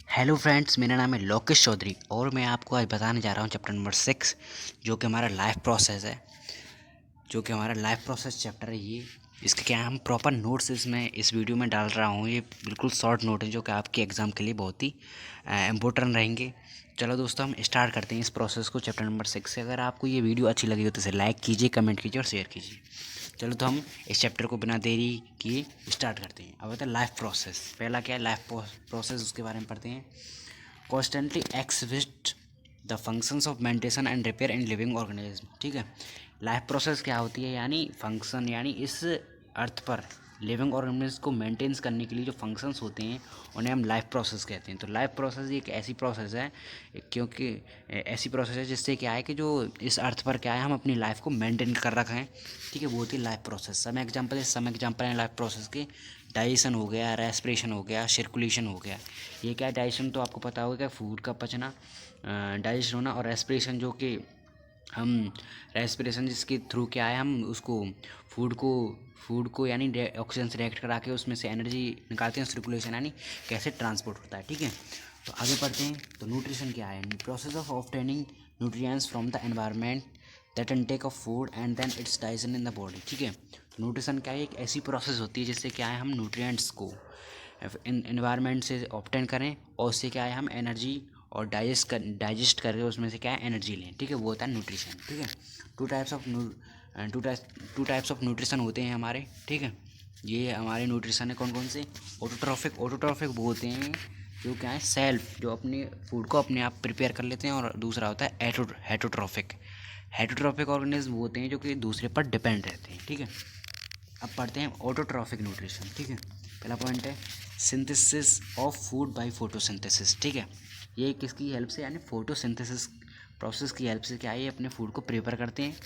Hello friends, मेरा नाम है लोकेश चौधरी और मैं आपको आज बताने जा रहा हूँ चैप्टर नंबर 6 जो कि हमारा लाइफ प्रोसेस है। चैप्टर है ये। इसके क्या है, हम प्रॉपर नोट्स इसमें इस वीडियो में डाल रहा हूँ। ये बिल्कुल शॉर्ट नोट है जो कि आपके एग्ज़ाम के लिए बहुत ही इम्पोर्टेंट रहेंगे। चलो दोस्तों, हम स्टार्ट करते हैं इस प्रोसेस को चैप्टर नंबर 6 से। अगर आपको ये वीडियो अच्छी लगी हो तो इसे लाइक कीजिए, कमेंट कीजिए और शेयर कीजिए। चलो तो हम इस चैप्टर को बिना देरी किए स्टार्ट करते हैं। अब होता है लाइफ प्रोसेस। पहला क्या है, लाइफ प्रोसेस, उसके बारे में पढ़ते हैं। Constantly exist the functions of मेंटेशन and repair in living organism. ठीक है, लाइफ प्रोसेस क्या होती है, यानी फंक्शन, यानी इस अर्थ पर लिविंग ऑर्गेनिज्म को मेंटेन्स करने के लिए जो फंक्शंस होते हैं उन्हें हम लाइफ प्रोसेस कहते हैं। तो लाइफ प्रोसेस एक ऐसी प्रोसेस है, क्योंकि ऐसी प्रोसेस है जिससे क्या है कि जो इस अर्थ पर क्या है हम अपनी लाइफ को मेंटेन कर रखें। ठीक है, वो होती है लाइफ प्रोसेस। सम एग्जाम्पल हैं लाइफ प्रोसेस के। डाइजेशन हो गया, रेस्पिरेशन हो गया, सर्कुलेशन हो गया। ये क्या है, डाइजेशन तो आपको पता होगा, फूड का पचना, डाइजेशन होना, और रेस्पिरेशन जो कि हम रेस्पिरेशन जिसके थ्रू क्या है हम उसको फूड को यानी ऑक्सीजन से रिएक्ट करा के उसमें से एनर्जी निकालते हैं। सर्कुलेशन यानी कैसे ट्रांसपोर्ट होता है। ठीक है, तो आगे पढ़ते हैं। तो न्यूट्रिशन क्या है, process of obtaining nutrients from the environment that intake of food and then its digestion in the body. ठीक है, तो न्यूट्रिशन क्या है, एक ऐसी प्रोसेस होती है जिससे क्या है हम न्यूट्रिएंट्स को इन्वायरमेंट से ऑब्टेन करें और उससे क्या है हम एनर्जी और डाइजेस्ट करके उसमें से क्या है एनर्जी लें। ठीक है, वो होता है न्यूट्रिशन। ठीक है, टू टाइप्स ऑफ न्यूट्रिशन होते हैं हमारे। ठीक है, ये हमारे न्यूट्रिशन है कौन कौन से। ऑटोट्रॉफिक वो होते हैं जो क्या है सेल्फ, जो अपने फूड को अपने आप प्रिपेयर कर लेते हैं, और दूसरा होता है हेटोट्रॉफिक। हेटोट्रॉफिक ऑर्गेनिज्म वो होते हैं जो कि दूसरे पर डिपेंड रहते हैं। ठीक है, अब पढ़ते हैं ऑटोट्रॉफिक न्यूट्रिशन। ठीक है, पहला पॉइंट है synthesis of food by photosynthesis. ठीक है, ये किसकी हेल्प से, यानी फोटोसिंथेसिस प्रोसेस की हेल्प से क्या है ये अपने फूड को प्रिपेयर करते हैं।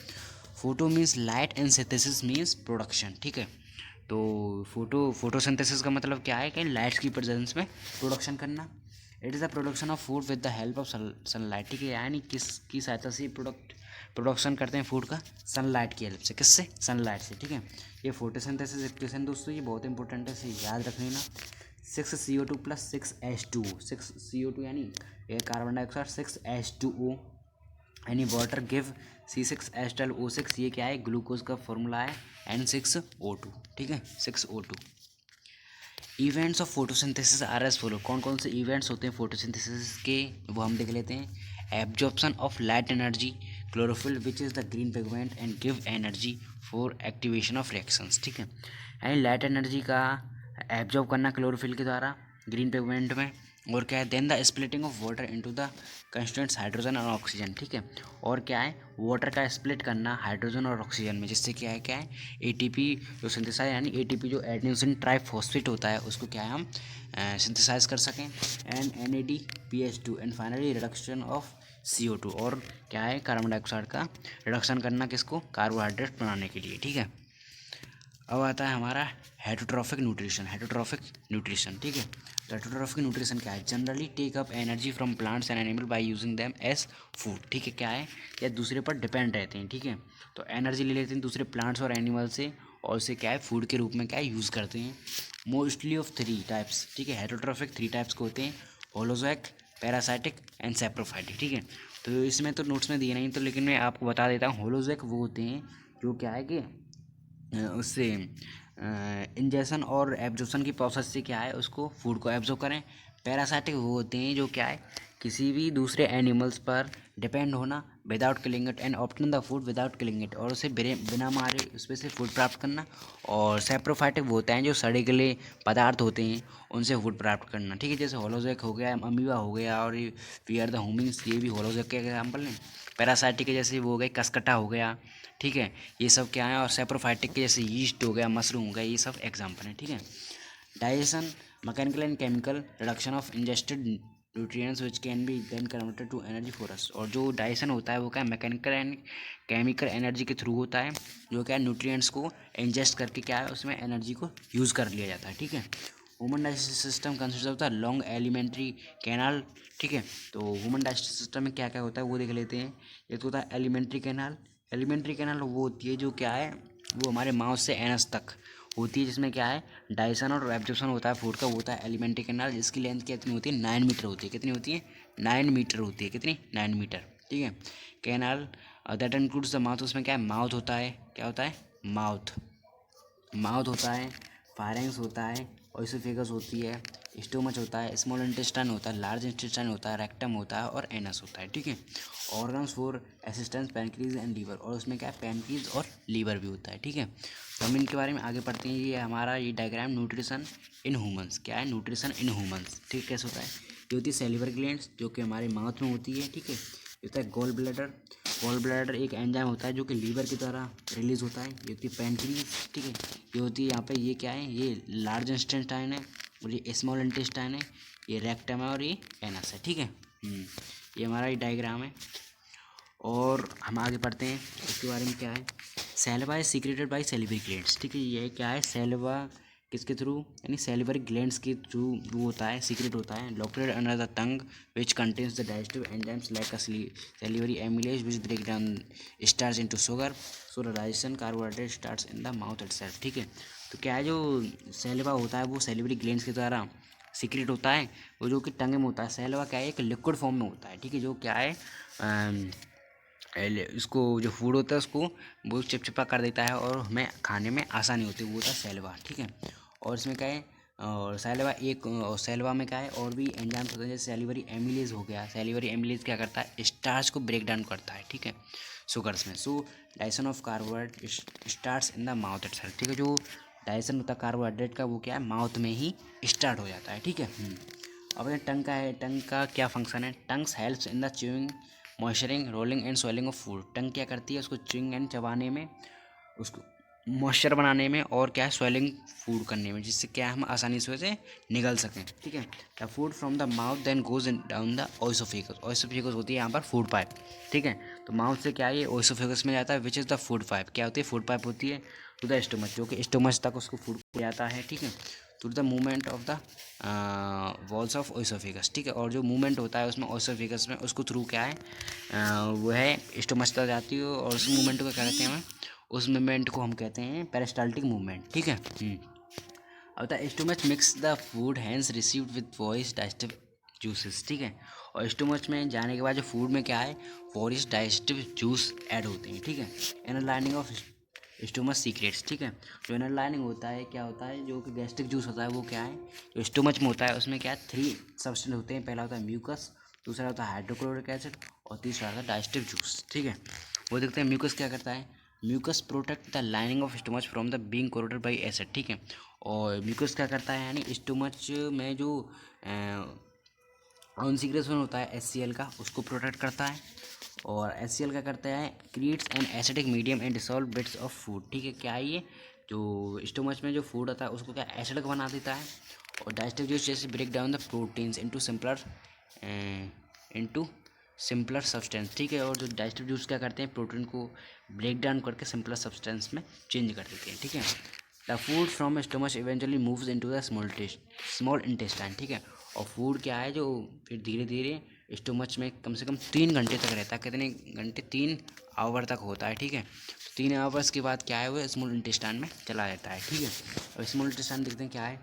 Photo means light and synthesis means production. ठीक है, तो फोटोसिंथेसिस का मतलब क्या है कि लाइट्स की प्रेजेंस में प्रोडक्शन करना। It is the production of food with the help of sunlight. ठीक है, यानी किसकी सहायता से प्रोडक्शन करते हैं फूड का, सनलाइट की हेल्प से। किससे, सनलाइट से। ठीक है, ये फोटोसिंथेसिस इक्वेशन दोस्तों ये बहुत इंपॉर्टेंट है, इसे याद रख लेना। 6CO2 plus 6H2O। 6CO2 यानी ये कार्बन डाइऑक्साइड, 6H2O यानी वाटर गिव C6H12O6। ये क्या है, ग्लूकोज का फॉर्मूला है N6O2। ठीक है, 6O2। Events of photosynthesis R S follow. कौन कौन से इवेंट्स होते हैं फोटोसिंथेसिस के, वो हम देख लेते हैं। Absorption of light energy, chlorophyll which is the green pigment and give energy for activation of reactions. ठीक है, यानी लाइट एनर्जी का एब्जॉर्ब करना क्लोरोफिल के द्वारा ग्रीन पिगमेंट में, और क्या है then the splitting of water into the constituents hydrogen और ऑक्सीजन। ठीक है, और क्या है वाटर का स्प्लिट करना हाइड्रोजन और ऑक्सीजन में, जिससे क्या है एटीपी जो सिंथेसाइज, यानी एटीपी जो एडेनोसिन ट्राइफॉस्फेट होता है उसको क्या है हम सिंथेसाइज कर सकें। And NADPH2 and finally reduction of CO2, और क्या है कार्बन डाइऑक्साइड का रिडक्शन करना किसको, कार्बोहाइड्रेट बनाने के लिए। ठीक है, अब आता है हमारा हेटरोट्रॉफिक न्यूट्रिशन। ठीक है, तो हेटरोट्रॉफिक न्यूट्रिशन क्या है, generally take up energy from plants and animal by using them as food. ठीक है, क्या है या दूसरे पर डिपेंड रहते हैं। ठीक है, तो एनर्जी ले लेते हैं दूसरे प्लांट्स और एनिमल से, और उसे क्या है फूड के रूप में क्या है यूज़ करते हैं। Mostly of 3 types. ठीक है, हेटरोट्रॉफिक 3 टाइप्स के होते हैं, होलोजोइक, पैरासाइटिक एंड सैप्रोफाइटिक। ठीक है, तो इसमें तो नोट्स में दिए नहीं, तो लेकिन मैं आपको बता देता हूँ। होलोजोइक वो होते हैं जो क्या है कि उससे इंजेक्शन और एब्जॉर्प्शन की प्रोसेस से क्या है उसको फूड को एब्जॉर्ब करें। पैरासाइटिक वो होते हैं जो क्या है किसी भी दूसरे एनिमल्स पर डिपेंड होना, without killing it and obtain the food without killing it, और उसे बिना मारे उस पर से फूड प्राप्त करना। और सैप्रोफाइटिक वो होते हैं जो सड़े गले पदार्थ होते हैं उनसे फूड प्राप्त करना। ठीक है, जैसे होलोजोइक हो गया, अमीबा हो गया, और वी आर द ह्यूमंस, ये भी होलोजोइक के एग्जाम्पल हैं। पैरासाइटिक के जैसे वो हो गए, कसकटा हो गया। ठीक है, ये सब क्या है, और सैप्रोफाइटिक के जैसे यीस्ट हो गया, मशरूम हो गया, ये सब एग्जाम्पल हैं। ठीक है, digestion, mechanical and chemical reduction of ingested nutrients which can be then converted to energy for us. और जो डाइजेशन होता है वो क्या है मैकेनिकल एंड केमिकल एनर्जी के थ्रू होता है, जो क्या है न्यूट्रिएंट्स को इंजेस्ट करके क्या है उसमें एनर्जी को यूज़ कर लिया जाता है। ठीक है, human digestive system consist of the long alimentary canal. ठीक है, तो ह्यूमन डाइजेस्टिव सिस्टम में क्या क्या होता है वो देख लेते हैं। एक तो होता है एलिमेंट्री कैनाल। एलिमेंट्री कैनाल वो होती है जो क्या है वो हमारे माउथ से एनस तक होती है, जिसमें क्या है डाइजेशन और एब्जॉर्प्शन होता है फूड का, वो होता है एलिमेंट्री कैनाल, जिसकी लेंथ कितनी होती है 9 मीटर होती है। कितनी होती है 9 मीटर होती है। कितनी 9 मीटर, ठीक है। Canal that includes the mouth, उसमें क्या है माउथ होता है, क्या होता है माउथ, माउथ होता है, फारेंक्स होता है, ओइसोफेगस होती है, स्टोमच होता है, स्मॉल इंटेस्टाइन होता है, लार्ज इंटेस्टाइन होता है, रेक्टम होता है और एनस होता है, ठीक है। Organs for assistance pancreas and liver, और उसमें क्या है पैनक्रीज और लीवर भी होता है, ठीक है। तो हम इनके बारे में आगे पढ़ते हैं। ये हमारा ये डायग्राम न्यूट्रिशन इन ह्यूमंस, क्या है न्यूट्रिशन इन ह्यूमंस, ठीक है। कैसे होता है, ये होती है सेलिवर ग्लैंड्स जो कि हमारे माउथ में होती है, ठीक है। ये होता है गॉल ब्लैडर, गॉल ब्लैडर एक एंजाइम होता है जो कि लीवर की तरह रिलीज होता है। ये होती है पैनक्रीज, ठीक है। ये होती है यहाँ पे, ये क्या है ये लार्ज इंटेस्टाइन है और ये स्मॉल इंटेस्टाइन है, ये रेक्टम है और ये एनस है, ठीक है। ये हमारा ये डायग्राम है। और हम आगे पढ़ते हैं इसके बारे में। क्या है saliva is secreted by salivary glands, ठीक है। ये क्या है सेलिवा किसके थ्रू, यानी सेलिवरी ग्लैंड्स के थ्रू वो होता है, सीक्रेट होता है। Located under the tongue which contains the digestive enzymes like a salivary amylase which break down starch into sugar, so the digestion carbohydrate starts in the mouth itself, ठीक है। तो क्या है जो सेलिवा होता है वो सेलिवरी ग्लैंड्स की द्वारा सीक्रेट होता है, वो जो कि टंग में होता है। सेलिवा क्या है एक लिक्विड फॉर्म में होता है, ठीक है। जो क्या है इसको जो फूड होता है उसको वो चिपचिपा कर देता है और हमें खाने में आसानी होती है, वो होता है सेलिवा, ठीक है। और इसमें क्या है और सेलिवा एक और सेलिवा में क्या है और भी एंजाइम्स होते हैं, जैसे सेलिवरी एमिलेज हो गया। सेलिवरी एमिलेज क्या करता है स्टार्च को ब्रेक डाउन करता है, ठीक है, शुगर्स में। सो digestion of carbohydrate starts in the mouth itself, ठीक है। जो डाइजेशन होता है कार्बोहाइड्रेट का वो क्या है माउथ में ही स्टार्ट हो जाता है, ठीक है। अब ये टंग का है, टंग का क्या फंक्शन है, tongues helps in the chewing moisturing rolling and swallowing of food. Tongue क्या करती है उसको च्यूइंग एंड चबाने में, उसको मॉइस्चर बनाने में और क्या है स्वेलिंग फूड करने में, जिससे क्या हम आसानी से उसे निगल सकें, ठीक है। The food from the mouth then goes in down the oesophagus, oesophagus होती है यहाँ पर फूड पाइप, ठीक है। तो माउथ से क्या है ये ओइसोफेगस में जाता है, विच इज़ द फूड पाइप, क्या होती है फूड पाइप होती है टू द स्टोमच, जो कि स्टोमच तक उसको फूड जाता है, ठीक है। To the movement of the walls of oesophagus, ठीक है। और जो मूवमेंट होता है उसमें ओइसोफेगस में उसको थ्रू क्या है वो है स्टोमच तक जाती है, और उस मूवमेंट को क्या कहते हैं उस मूवमेंट को हम कहते हैं पेरिस्टाल्टिक मूवमेंट, ठीक है। अब the stomach mix the food hence received with voice digestive juices, ठीक है। और स्टोमच में जाने के बाद जो फूड में क्या है वॉइस डाइजेस्टिव जूस ऐड होते हैं, ठीक है। Inner lining of stomach secrets, ठीक है। जो इनर लाइनिंग होता है क्या होता है जो कि गैस्ट्रिक जूस होता है वो क्या है जो स्टोमच में होता है, उसमें क्या है 3 सब्सटेंस होते हैं। पहला होता है म्यूकस, दूसरा होता है हाइड्रोक्लोरिक एसिड और तीसरा होता है डाइजेस्टिव जूस, ठीक है। वो देखते हैं म्यूकस क्या करता है, mucus protect the lining of stomach from the being corroded by acid, ठीक है। और म्यूकस क्या करता है यानी स्टोमच में जो ऑनसिक्रेशन होता है HCl का उसको प्रोटेक्ट करता है। और HCl क्या करता है creates an acidic medium and dissolve bits of food, ठीक है। क्या है ये जो स्टोमच में जो फूड होता है उसको क्या एसिडिक बना देता है। और डाइजेस्टिव जूस जैसे break down the proteins into simpler substance, ठीक है। और जो डाइजेस्टिव जूस क्या करते हैं प्रोटीन को ब्रेक डाउन करके सिंपलर सब्सटेंस में चेंज कर देते हैं, ठीक है। The food from stomach eventually moves into the small intestine, ठीक है। और फूड क्या है जो फिर धीरे धीरे स्टोमच में कम से कम 3 घंटे तक रहता है। कितने घंटे 3 आवर तक होता है, ठीक है। 3 आवर्स के बाद क्या है वो स्मॉल इंटेस्टाइन में चला जाता है, ठीक है। और स्मॉल इंटेस्टाइन देखते हैं क्या है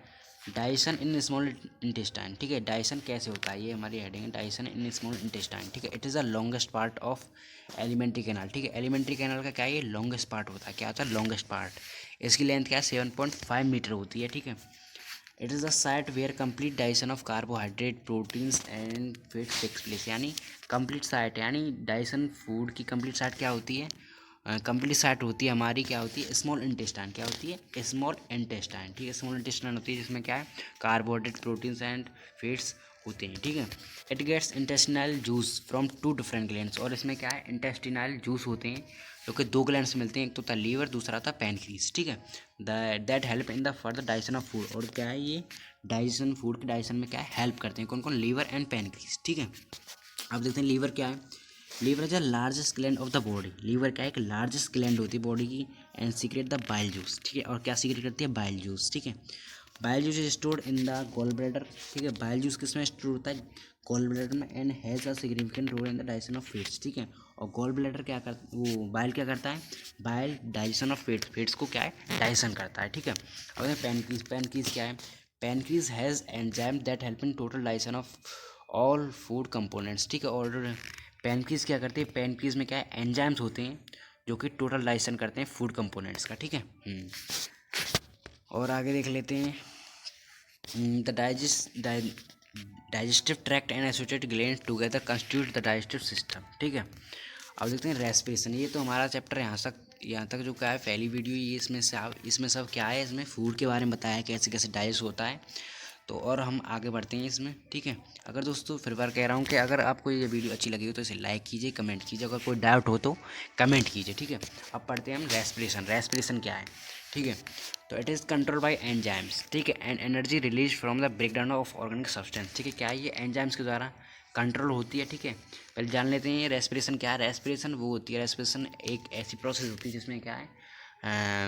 डाइजेशन इन स्मॉल इंटेस्टाइन, ठीक है। डाइजेशन कैसे होता है ये हमारी हेडिंग है डाइजेशन इन स्मॉल इंटेस्टाइन, ठीक है। It is the longest part of alimentary canal, ठीक है। एलिमेंट्री कैनाल का क्या है ये लॉन्गेस्ट पार्ट होता है, क्या होता है लॉन्गेस्ट पार्ट। इसकी लेंथ क्या है 7.5 मीटर होती है, ठीक है। It is the site where complete digestion of carbohydrate proteins and fats takes place, यानी कंप्लीट साइट यानी डाइजेशन फूड की कंप्लीट साइट क्या होती है कंप्लीट साइट होती है हमारी क्या होती है स्मॉल इंटेस्टाइन, क्या होती है स्मॉल इंटेस्टाइन, ठीक है। स्मॉल इंटेस्टाइन होती है जिसमें क्या है कार्बोहाइड्रेट प्रोटीन्स एंड फैट्स होते हैं, ठीक है। It gets intestinal juice from 2 different glands, और इसमें क्या है इंटेस्टिनल जूस होते हैं जो कि 2 ग्लैंड से मिलते हैं, एक तो होता है लीवर दूसरा होता है पैनक्रीज, ठीक है। That help in the further digestion of food, और क्या है ये डाइजेशन फूड के डाइजेशन में क्या है हेल्प करते हैं कौन कौन लीवर एंड पैनक्रीज, ठीक है। अब देखते हैं लीवर क्या है। Liver is the largest gland of the body, liver क्या है एक लार्जेस्ट ग्लैंड होती है बॉडी की and secrete the bile juice, ठीक है। और क्या सीक्रेट करती है बाइल जूस, ठीक है। Bile juice is stored in the gall bladder, ठीक है। बाइल जूस किस में स्टोर होता है, गॉल ब्लैडर में, and has a significant role in the digestion of feeds, ठीक है। और गॉल ब्लैडर क्या करता, वो बाइल क्या करता है, bile digestion of feeds, feeds को क्या है, डाइजेशन करता है, ठीक है। अब पैनक्रीज, पैनक्रीज क्या है, pancreas has enzyme that help in total digestion of all food components, ठीक है। और पैनक्रीज क्या करते हैं, पैनक्रीज में क्या है, एंजाइम्स होते हैं जो कि टोटल डाइजेशन करते हैं फूड कंपोनेंट्स का, ठीक है। और आगे देख लेते हैं, the digestive tract and associated glands together constitute the digestive system, ठीक है। अब देखते हैं रेस्पिरेशन, ये तो हमारा चैप्टर यहाँ तक जो क्या है पहली वीडियो, ये इसमें सब क्या है, इसमें फूड के बारे में बताया है, कैसे कैसे डाइजेस्ट होता है। तो और हम आगे बढ़ते हैं इसमें, ठीक है। अगर दोस्तों फिर बार कह रहा हूँ कि अगर आपको ये वीडियो अच्छी लगी हो तो इसे लाइक कीजिए, कमेंट कीजिए, अगर कोई डाउट हो तो कमेंट कीजिए, ठीक है। अब पढ़ते हैं हम रेस्पिरेशन, रेस्पिरेशन क्या है, ठीक है। तो it is control by enzymes, ठीक है, and energy release from the breakdown of organic substance, ठीक है। क्या है ये, एंजाइम्स के द्वारा कंट्रोल होती है, ठीक है। पहले जान लेते हैं ये रेस्पिरेशन क्या है। रेस्पिरेशन वो होती है, रेस्पिरेशन एक ऐसी प्रोसेस होती है जिसमें क्या है,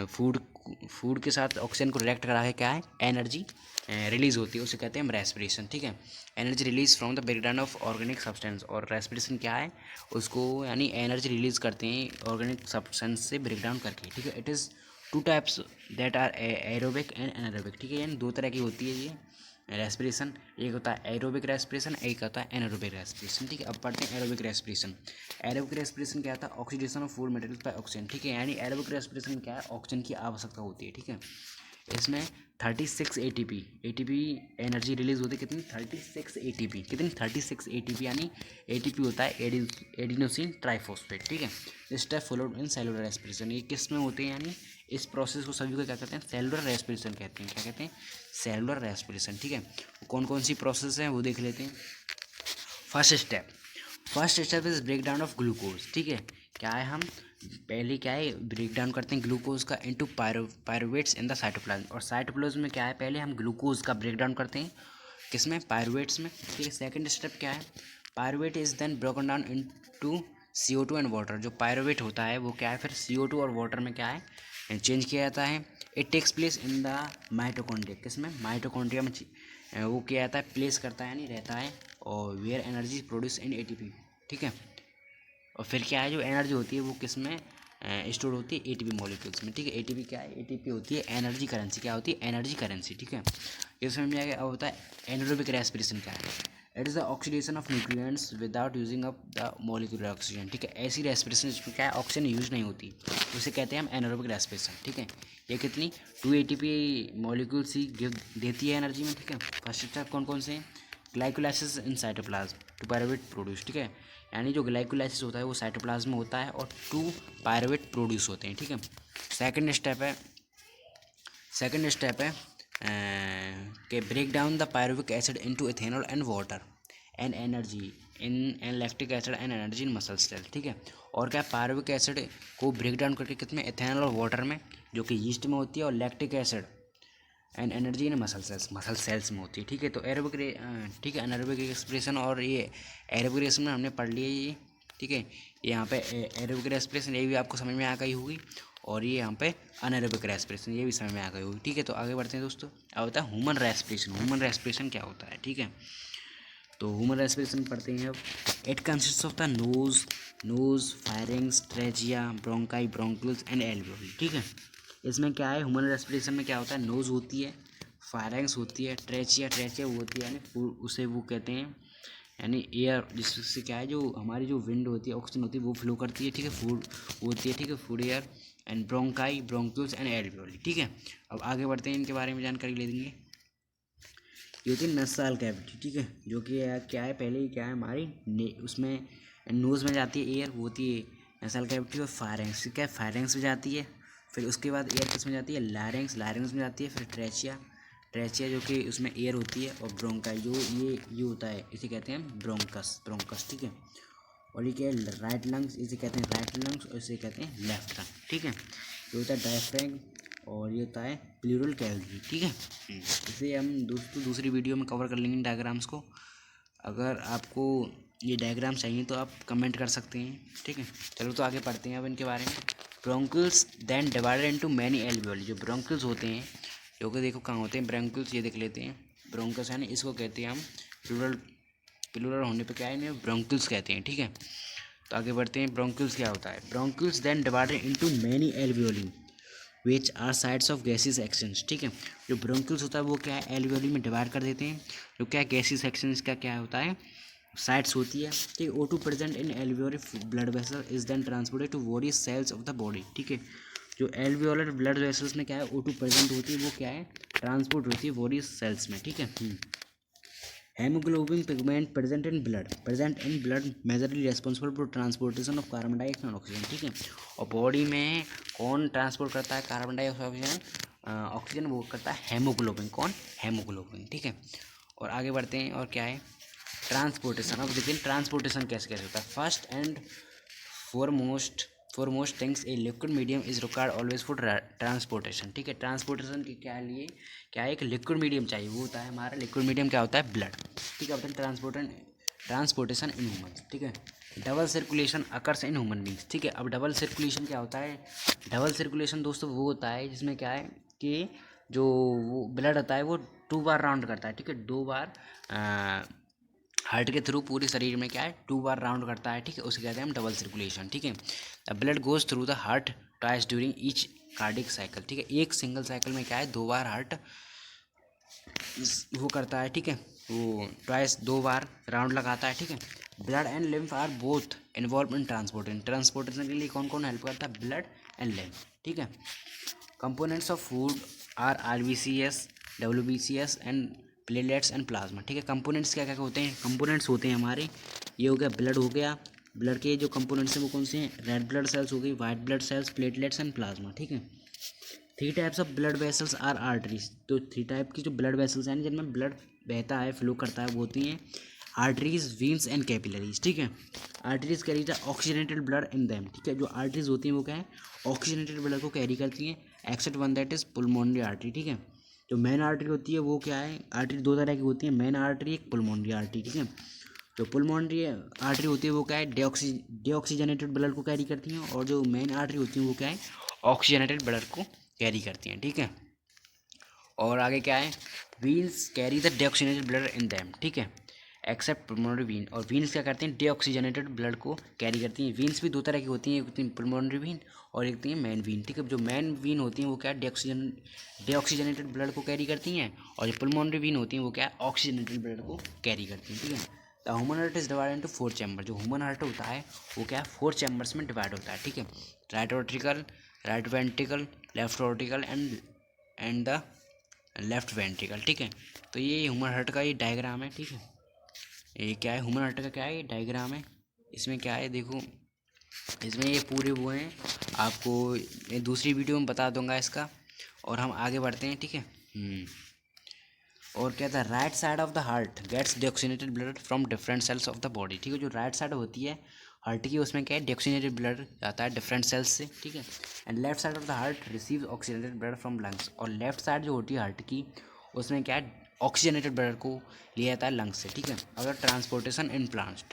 फूड के साथ ऑक्सीजन को रिएक्ट करा के क्या है, एनर्जी रिलीज होती है, उसे कहते हैं हम रेस्पिरेशन, ठीक है। Energy release from the breakdown of organic substance, और रेस्पिरेशन क्या है, उसको यानी एनर्जी रिलीज करते हैं ऑर्गेनिक सब्सटेंस से ब्रेकडाउन करके, ठीक है। It is two types that are aerobic and anaerobic, ठीक है। यानी दो तरह की होती है ये रेस्पिरेशन, एक होता है एरोबिक रेस्पिरेशन, एक होता है एनारोबिक रेस्पिरेशन, ठीक है। अब पढ़ते हैं एरोबिक रेस्पिरेशन। एरोबिक रेस्पिरेशन क्या था, oxidation of food material by oxygen, ठीक है। यानी एरोबिक रेस्पिरेशन क्या है, ऑक्सीजन की आवश्यकता होती है, ठीक है। इसमें 36 एटीपी एनर्जी रिलीज होती है, कितनी, 36 एटीपी, कितनी, 36 एटीपी, यानी एटीपी होता है एडिनोसिन ट्राइफॉस्फेट, ठीक है। Step followed in cellular respiration, ये किस में होते हैं, यानी इस प्रोसेस को सभी को क्या कहते हैं, सेलुलर रेस्पिरेशन कहते हैं, क्या कहते हैं, सेलुलर रेस्पिरेशन, ठीक है। कौन कौन सी प्रोसेस है वो देख लेते हैं। First step is break down of glucose, ठीक है। क्या है, हम पहले क्या है, ब्रेक डाउन करते हैं ग्लूकोज का into pyruvates in the cytoplasm, और साइटोप्लाज्म में क्या है, पहले हम ग्लूकोज का ब्रेक डाउन करते हैं किसमें, पायरुवेट्स में, ठीक है। सेकंड स्टेप क्या है, pyruvate is then broken down into CO2 and water, जो पायरुवेट होता है वो क्या है, फिर CO2 और वाटर में क्या है, चेंज किया जाता है। It takes place in the mitochondria, किसमें, माइटोकॉन्ड्रिया में वो किया जाता है, प्लेस करता है यानी रहता है, और where energy produce in ATP, ठीक है। और फिर क्या है, जो एनर्जी होती है वो किस में स्टोर होती है, ATP मॉलिक्यूल्स में, ठीक है। ATP क्या है, ATP होती है एनर्जी करेंसी, क्या होती है, एनर्जी करेंसी, ठीक है। ये समझ में आ गया। अब होता है एनारोबिक रेस्पिरेशन क्या है, it is the oxidation of nutrients without using up the molecular oxygen, ठीक है। ऐसी रेस्पिरेशन जिसमें क्या है, ऑक्सीजन यूज नहीं होती, उसे कहते हैं हम एनारोबिक रेस्पिरेशन, ठीक है। ये कितनी 2 ATP मॉलिक्यूल्स ही गिव देती है एनर्जी में, ठीक है। फर्स्ट स्टेप कौन कौन से हैं, glycolysis in cytoplasm to pyruvate produce, ठीक है। यानी जो ग्लाइकोलाइसिस होता है वो साइटोप्लाज्म में होता है और 2 पायरुवेट प्रोड्यूस होते हैं, ठीक है। सेकंड स्टेप है कि break down the pyruvic acid into ethanol and water and energy in lactic acid and energy in muscle cell, ठीक है। और क्या, पायरुविक एसिड को ब्रेक डाउन करके कितने, इथेनॉल और वाटर में, जो कि यीस्ट में होती है, और lactic acid and energy in muscle cells में होती है, ठीक है। तो एरोबिक ठीक है, एनारोबिक रेस्पिरेशन और ये एरोबिक रेस्पिरेशन हमने पढ़ लिया ये, ठीक है। यहाँ पे एरोबिक रेस्पिरेशन ये भी आपको समझ में आ गई होगी, और ये यहाँ पे अनएरोबिक रेस्पिरेशन ये भी समझ में आ गई होगी, ठीक है। तो आगे बढ़ते हैं दोस्तों। अब होता है ह्यूमन रेस्पिरेशन। ह्यूमन रेस्पिरेशन क्या होता है, ठीक है। तो ह्यूमन रेस्पिरेशन पढ़ते हैं अब। It consist of the nose firings trachea bronchi bronchioles and alveoli, ठीक है। इसमें क्या है, ह्यूमन रेस्पिरेशन में क्या होता है, नोज़ होती है, फायरिंग्स होती है, ट्रेचिया वो होती है, यानी उसे वो कहते हैं यानी एयर, जिससे क्या है, जो हमारी जो विंड होती है, ऑक्सीजन होती है, वो फ्लो करती है, ठीक है। फूड होती है, ठीक है, food air and bronchi bronchioles and alveoli, ठीक है। अब आगे बढ़ते हैं, इनके बारे में जानकारी ले देंगे। ये होती है नसाल कैविटी, ठीक है, जो कि क्या है, पहले ही क्या है, हमारी उसमें नोज़ में जाती है एयर, वो होती है नसाल कैविटी, और फायरिंग्स क्या है, फायरिंग्स में जाती है। फिर उसके बाद एयर किस में जाती है, लारिंग्स में जाती है। फिर ट्रेचिया जो कि उसमें एयर होती है, और ब्रोंकाई जो ये होता है, इसे कहते हैं ब्रोंकस, ठीक है। और ये क्या है, राइट लंग्स, इसे कहते हैं राइट लंग्स, और इसे कहते हैं लेफ्ट लंग, ठीक है। ये होता है डायफ्रैगम, और ये होता है प्लूरल कैविटी, ठीक है। इसे हम दोस्तों दूसरी वीडियो में कवर कर लेंगे डायग्राम्स को। अगर आपको ये डायग्राम चाहिए तो आप कमेंट कर सकते हैं, ठीक है। चलो तो आगे पढ़ते हैं अब इनके बारे में। Bronchioles then divided into many alveoli, जो ब्रोंकिल्स होते हैं, जो कि देखो कहाँ होते हैं, ब्रोंकुल्स, ये देख लेते हैं, ब्रोंकस है ना, इसको कहते हैं हम प्लूरल, प्लूरल होने पे क्या है इन्हें ब्रोंकुल्स कहते हैं, ठीक है। तो आगे बढ़ते हैं, ब्रोंकुल्स क्या होता है। Bronchioles then divided into many alveoli which are sites of gases exchange, ठीक है। जो ब्रोंकुल्स होता है वो क्या है, एल्वियोली में डिवाइड कर देते हैं, जो क्या गैसेस एक्सचेंज का क्या होता है, साइड्स होती है, ठीक है। O2 present in alveolar blood vessel is then transported to various cells of the body, ठीक है। जो एल्वियोलर ब्लड वेसल्स में क्या है O2 प्रेजेंट होती है, वो क्या है ट्रांसपोर्ट होती है वेरियस सेल्स में, ठीक है। Haemoglobin pigment present in blood majorly responsible for transportation of carbon dioxide and oxygen, ठीक है। और बॉडी में कौन ट्रांसपोर्ट करता है कार्बन डाइऑक्साइड ऑक्सीजन, वो करता है हेमोग्लोबिन, कौन, हेमोग्लोबिन, ठीक है। और आगे बढ़ते हैं, और क्या है ट्रांसपोर्टेशन। अब देखते हैं ट्रांसपोर्टेशन कैसे कैसे होता है। First and foremost things a liquid medium is required always for transportation, ठीक है। ट्रांसपोर्टेशन के क्या लिए, क्या है, एक लिक्विड मीडियम चाहिए, वो होता है हमारा लिक्विड मीडियम क्या होता है, ब्लड, ठीक है। अब ट्रांसपोर्टेशन इन ह्यूमन, ठीक है। Double circulation occurs in human beings, ठीक है। अब डबल सर्कुलेशन क्या होता है, डबल सर्कुलेशन दोस्तों वो होता है जिसमें क्या है कि जो वो ब्लड होता है वो 2 बार राउंड करता है, ठीक है, 2 बार हार्ट के थ्रू पूरे शरीर में क्या है 2 बार राउंड करता है, ठीक है, उसे कहते हैं हम डबल सर्कुलेशन, ठीक है। The blood goes through the heart twice during each cardiac cycle, ठीक है। एक सिंगल साइकिल में क्या है 2 बार हार्ट वो करता है, ठीक है, वो ट्वाइस 2 बार राउंड लगाता है, ठीक है। Blood and lymph are both involve in transportation के लिए कौन कौन हेल्प करता है, ब्लड एंड लिम्फ, ठीक है। Components of food are RBCS, WBCS and platelets and plasma, ठीक है। कंपोनेंट्स क्या क्या होते हैं, कंपोनेंट्स होते हैं हमारे, ये हो गया ब्लड, हो गया ब्लड के जो कंपोनेंट्स हैं वो कौन से हैं, रेड ब्लड सेल्स हो गई, white blood cells, platelets and plasma, ठीक है। 3 types of blood vessels are arteries, तो 3 टाइप की जो ब्लड वेसल्स हैं जिनमें ब्लड बहता है, फ्लो करता है, वो होती हैं आर्टरीज, वीन्स एंड कैपिलरीज, ठीक है। Arteries carry the oxygenated blood in them, ठीक है। जो आर्टरीज होती हैं वो क्या है ऑक्सीजनेटेड ब्लड को कैरी करती हैं, except one that is pulmonary artery, ठीक है। जो मेन आर्टरी होती है वो क्या है, आर्टरी 2 तरह की होती है, मेन आर्टरी एक पुल्मोनरी आर्टरी, ठीक है। जो पुल्मोनरी आर्टरी होती है वो क्या है डीऑक्सीजनेटेड ब्लड को कैरी करती हैं, और जो मेन आर्टरी होती है वो क्या है ऑक्सीजनेटेड ब्लड को कैरी करती हैं, ठीक है। और आगे क्या है, veins carry the deoxygenated blood in them, ठीक है, एक्सेप्ट पुल्मोनरी वीन। और वीन्स क्या करते हैं डीऑक्सीजनेटेड ब्लड को कैरी करती हैं। वीन्स भी 2 तरह की होती हैं, एक होती है पुल्मोनरी वीन और एक होती है मेन वीन, ठीक है। जो मेन वीन होती हैं वो क्या है डीऑक्सीजनेटेड ब्लड को कैरी करती हैं, और जो पुल्मोनरी वीन होती हैं वो क्या है ऑक्सीजनेटेड ब्लड को कैरी करती हैं, ठीक है। The human heart is divided into 4 chamber, जो ह्यूमन हार्ट होता है वो क्या है 4 चैम्बर्स में डिवाइड होता है, ठीक है। Right auricle, right ventricle, left auricle and the left ventricle, ठीक है। तो ये ह्यूमन हार्ट का ये डायग्राम है, ठीक है। ये क्या है ह्यूमन हार्ट का क्या है ये डायग्राम है। इसमें क्या है देखो, इसमें ये पूरे वो हैं, आपको मैं दूसरी वीडियो में बता दूंगा इसका। और हम आगे बढ़ते हैं, ठीक है। और क्या था, right side of the heart gets deoxygenated blood from different cells of the body, ठीक है। जो राइट साइड होती है हार्ट की उसमें क्या है डीऑक्सीनेटेड ब्लड जाता है डिफरेंट सेल्स से, ठीक है। And left side of the heart receives oxygenated blood from lungs, और लेफ्ट साइड जो होती है हार्ट की उसमें क्या है ऑक्सीजनेटेड ब्लड को लिया जाता है लंग्स से, ठीक है। अगर ट्रांसपोर्टेशन इन प्लांट्स,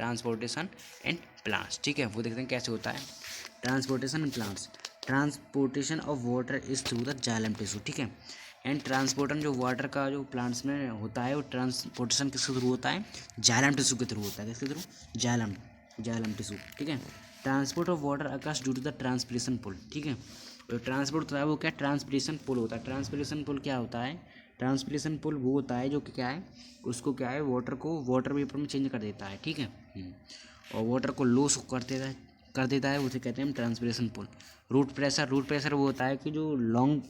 ठीक है, वो देखते हैं कैसे होता है transportation in plants. Transportation of water is through the xylem tissue, ठीक है। एंड ट्रांसपोर्टन जो वाटर का जो प्लांट्स में होता है वो ट्रांसपोर्टेशन किसके थ्रू होता है जाइलम टिश्यू के थ्रू होता है, किसके थ्रू जाइलम टिश्यू, ठीक है। Transport of water occurs due to the transpiration pull, ठीक है। जो ट्रांसपोर्ट होता है वो क्या ट्रांसपिरेशन पुल होता है। ट्रांसपिरेशन पुल क्या होता है, ट्रांसपिरेशन पुल वो होता है जो कि क्या है उसको क्या है वाटर को वाटर वेपर में चेंज कर देता है, ठीक है। और वाटर को लॉस कर देता है उसे कहते हैं हम ट्रांसपिरेशन पुल। रूट प्रेशर वो होता है कि जो लॉन्ग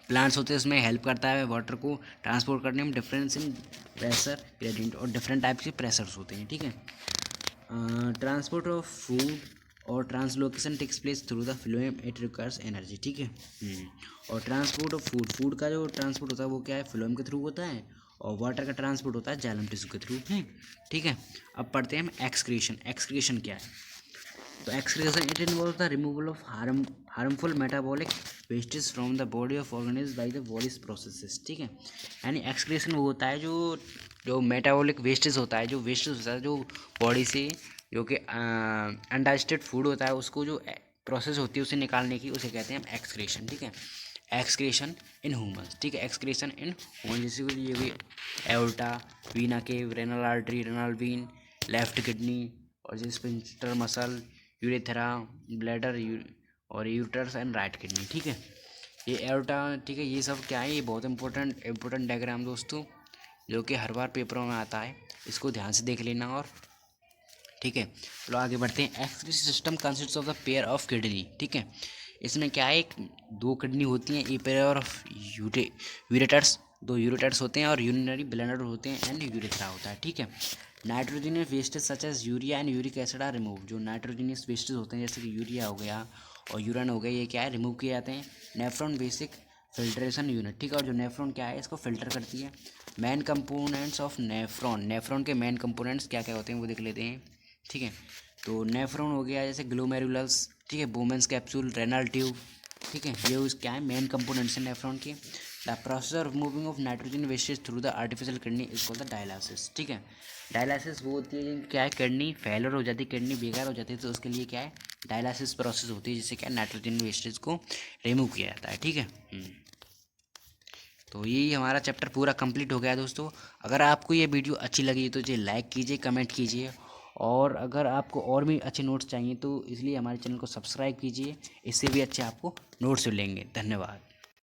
प्लांट्स होते हैं उसमें हेल्प करता है वाटर को ट्रांसपोर्ट करने में। डिफरेंस इन प्रेशर ग्रेडियंट, और डिफरेंट टाइप के प्रेशर्स होते हैं, ठीक है। ट्रांसपोर्ट ऑफ फूड और translocation takes place through the phloem, it requires energy, ठीक है। और ट्रांसपोर्ट ऑफ फूड का जो ट्रांसपोर्ट होता है वो क्या है फ्लोएम के थ्रू होता है, और वाटर का ट्रांसपोर्ट होता है जाइलम टिश्यू के थ्रू है, ठीक है। अब पढ़ते हैं हम एक्सक्रीशन क्या है। तो excretion it involve the removal of harmful metabolic wastage from the body of organism by the bodies processes, ठीक है। यानी एक्सक्रीशन वो होता है जो मेटाबॉलिक वेस्टेज होता है, जो वेस्टेज होता है जो बॉडी से जो कि अनडाइजेस्टेड फूड होता है उसको जो प्रोसेस होती है उसे निकालने की उसे कहते हैं हम एक्सक्रीशन, ठीक है। एक्सक्रीशन इन ह्यूमंस, ठीक है, एक्सक्रीशन इन ह्यूमन, जैसे कि ये भी aorta, vena cava, renal artery, renal vein, left kidney, और जैसे स्फिंक्टर मसल, यूरेथ्रा, ब्लैडर और यूटरस एंड राइट किडनी, ठीक है। ये एओर्टा, ठीक है, ये सब क्या है, ये बहुत इंपॉर्टेंट डायग्राम दोस्तों, जो कि हर बार पेपरों में आता है, इसको ध्यान से देख लेना। और ठीक है, चलो आगे बढ़ते हैं। Excretion system consist of the pair of kidney, ठीक है, इसमें क्या है, एक दो किडनी होती हैं, ए पेयर ऑफ यूरेटर्स, दो यूरेटर्स होते हैं, और यूरिनरी ब्लैडर होते हैं, एंड यूरेथ्रा होता है, ठीक है। Nitrogenous wastage such as urea and uric acid are remove, जो नाइट्रोजनियस वेस्टेज होते हैं जैसे कि यूरिया हो गया और यूरान हो गया, ये क्या है, रिमूव किए जाते हैं। नेफ्रॉन बेसिक फिल्ट्रेशन यूनिट, ठीक है, और जो नेफ्रॉन क्या है, इसको फिल्टर करती है। Main components of nephron, nephron के मेन कंपोनेंट्स क्या क्या होते हैं वो देख लेते हैं, ठीक है। तो नेफ्रॉन हो गया जैसे ग्लोमेरुलस, ठीक है, बोमेंस कैप्सूल, रेनल ट्यूब, ठीक है, ये उस क्या है, मेन कंपोनेंट्स हैं नेफ्रॉन के। The process of removing of nitrogen wastage through the artificial kidney is called the dialysis, ठीक है। डायलिसिस वो होती है क्या है, किडनी फेलर हो जाती है, किडनी बेकार हो जाती है, तो उसके लिए क्या है, डायलिसिस प्रोसेस होती है, जिससे क्या नाइट्रोजन वेस्टेज को रिमूव किया जाता है, ठीक है। तो यही हमारा चैप्टर पूरा कंप्लीट हो गया दोस्तों। अगर आपको ये वीडियो अच्छी लगी तो इसे लाइक कीजिए, कमेंट कीजिए, और अगर आपको और भी अच्छे नोट्स चाहिए तो इसलिए हमारे चैनल को सब्सक्राइब कीजिए, इससे भी अच्छे आपको नोट्स मिलेंगे। धन्यवाद।